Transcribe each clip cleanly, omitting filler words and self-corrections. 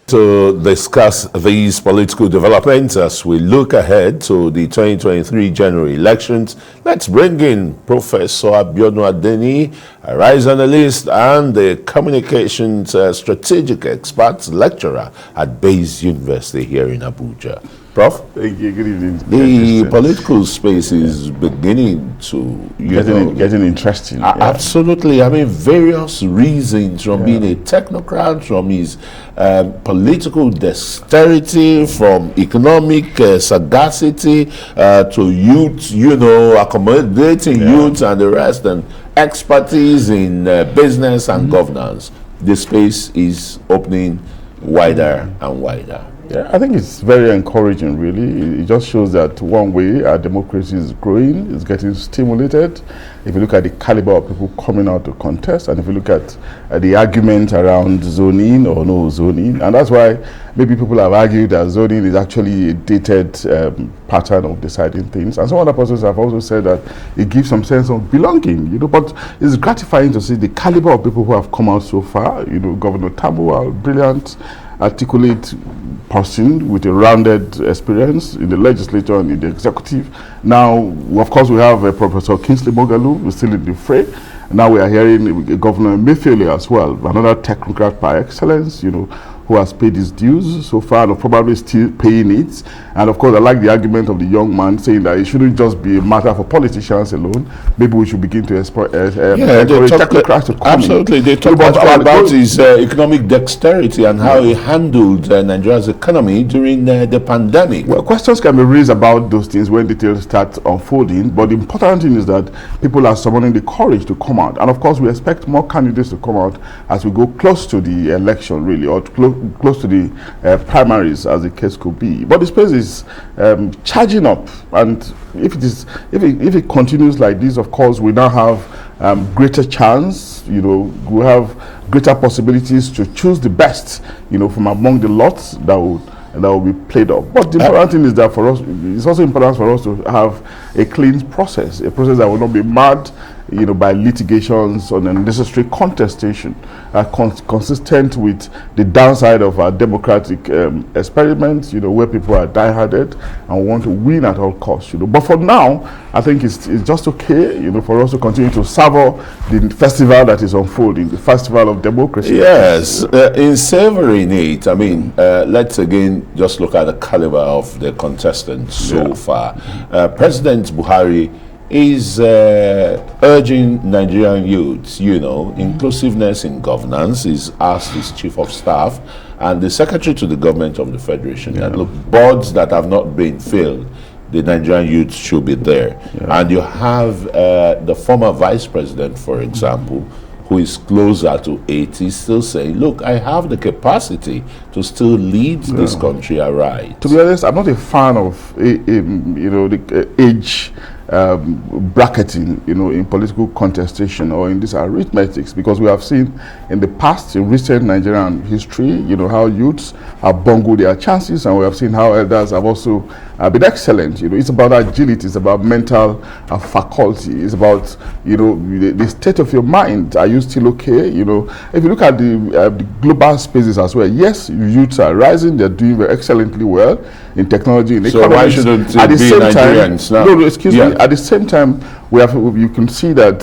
To discuss these political developments as we look ahead to the 2023 general elections, let's bring in Professor Abiodun Adeniyi, a rise analyst and the communications strategic expert lecturer at Bayes University here in Abuja. Prof? Thank you. Good evening. The political space is beginning to getting interesting. Absolutely. I mean, various reasons from being a technocrat, from his political dexterity, from economic sagacity to youth, accommodating youth and the rest, and expertise in business and governance. The space is opening wider and wider. Yeah, I think it's very encouraging, really. It just shows that one way our democracy is growing, it's getting stimulated. If you look at the caliber of people coming out to contest, and if you look at the argument around zoning or no zoning, and that's why maybe people have argued that zoning is actually a dated pattern of deciding things. And some other persons have also said that it gives some sense of belonging, but it's gratifying to see the caliber of people who have come out so far. Governor Tambuwal, brilliant, articulate person with a rounded experience in the legislature and in the executive. Now, of course, we have Professor Kingsley Moghalu, who's still in the fray. Now we are hearing Governor Emefiele as well, another technocrat par excellence, who has paid his dues so far and probably still paying it. And of course, I like the argument of the young man saying that it shouldn't just be a matter for politicians alone. Maybe we should begin to encourage technocrats to come absolutely. They talk about his economic dexterity and how he handled Nigeria's economy during the pandemic. Well, questions can be raised about those things when details start unfolding, but the important thing is that people are summoning the courage to come out. And of course, we expect more candidates to come out as we go close to the election, really, or close to the primaries, as the case could be. But the space is charging up, and if it continues like this, of course, we now have greater chance. We have greater possibilities to choose the best, from among the lots that will be played up. But the important thing is that for us, it's also important for us to have a clean process, a process that will not be marred by litigations on unnecessary contestation, consistent with the downside of our democratic experiments, where people are die-hearted and want to win at all costs, But for now, I think it's just okay, for us to continue to savor the festival that is unfolding, the festival of democracy. Yes, in savoring it, I mean, let's again just look at the caliber of the contestants so far. President Buhari is urging Nigerian youths, inclusiveness in governance. Is asked his chief of staff and the secretary to the government of the federation that look, boards that have not been filled, the Nigerian youths should be there. And you have the former vice president, for example, who is closer to 80, still saying, look, I have the capacity to still lead this country aright. To be honest, I'm not a fan of the age bracketing, in political contestation or in this arithmetics, because we have seen in the past, in recent Nigerian history, how youths have bungled their chances, and we have seen how elders have also been excellent. It's about agility, it's about mental faculty, it's about the state of your mind. Are you still okay? If you look at the global spaces as well, yes, youths are rising, they're doing very excellently well in technology, in economics. So why shouldn't at the be same Nigerians time, now? No, excuse me. At the same time, you can see that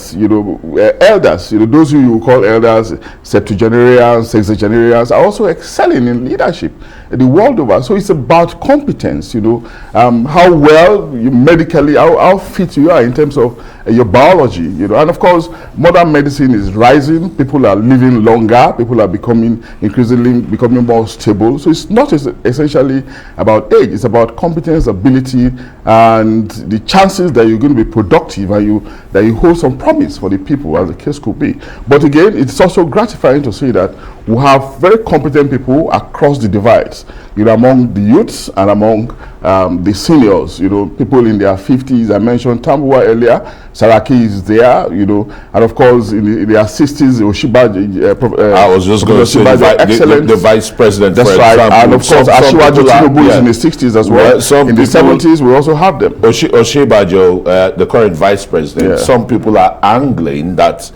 elders, those who you call elders, septuagenarians, sexagenarians, are also excelling in leadership the world over. So it's about competence, how well you medically, how fit you are in terms of your biology, and of course, modern medicine is rising. People are living longer. People are increasingly becoming more stable. So it's not essentially about age. It's about competence, ability, and the chances that you're going to be productive and that you hold some promise for the people, as the case could be. But again, it's also gratifying to see that we have very competent people across the divides, among the youths and among the seniors, people in their 50s. I mentioned Tambuwa earlier. Saraki is there, and of course in their 60s, Oshibajo. I was just going to say the vice president. That's right, example. and of course Asiwaju Tinubu is in the 60s as well. In the 70s, we also have them. Oshibajo, the current vice president. Some people are angling that,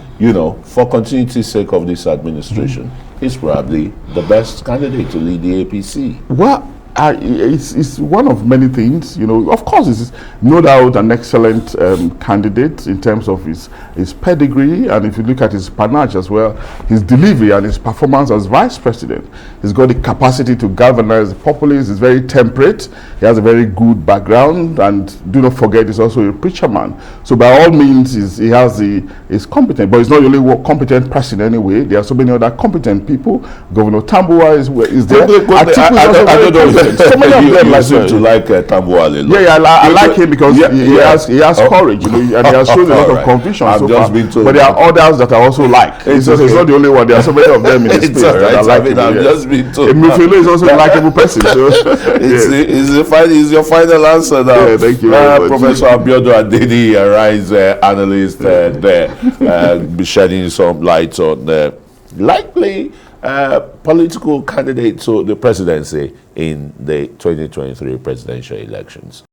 for continuity's sake of this administration, is probably the best candidate to lead the APC. Well, it's one of many things, Of course, it's no doubt an excellent candidate in terms of his pedigree, and if you look at his panache as well, his delivery and his performance as vice president, he's got the capacity to galvanize the populace. He's very temperate. He has a very good background, and do not forget, he's also a preacher man. So by all means, he's competent, but he's not the only competent person anyway. There are so many other competent people. Governor Tambuwa is there. I don't know. So many of them seem to like Tambuwa a lot. Yeah, I like him because he has courage, and he has shown a lot of conviction so far. But there are others that I also like. It's not the only one. There are so many of them in the space that I like him. I've just been told. Mufilo is also a likable person. So it's your final answer now. Yeah, thank you. Professor Abiodun Adeniyi, Arise analyst, there, shedding some light on the likely political candidate to the presidency in the 2023 presidential elections.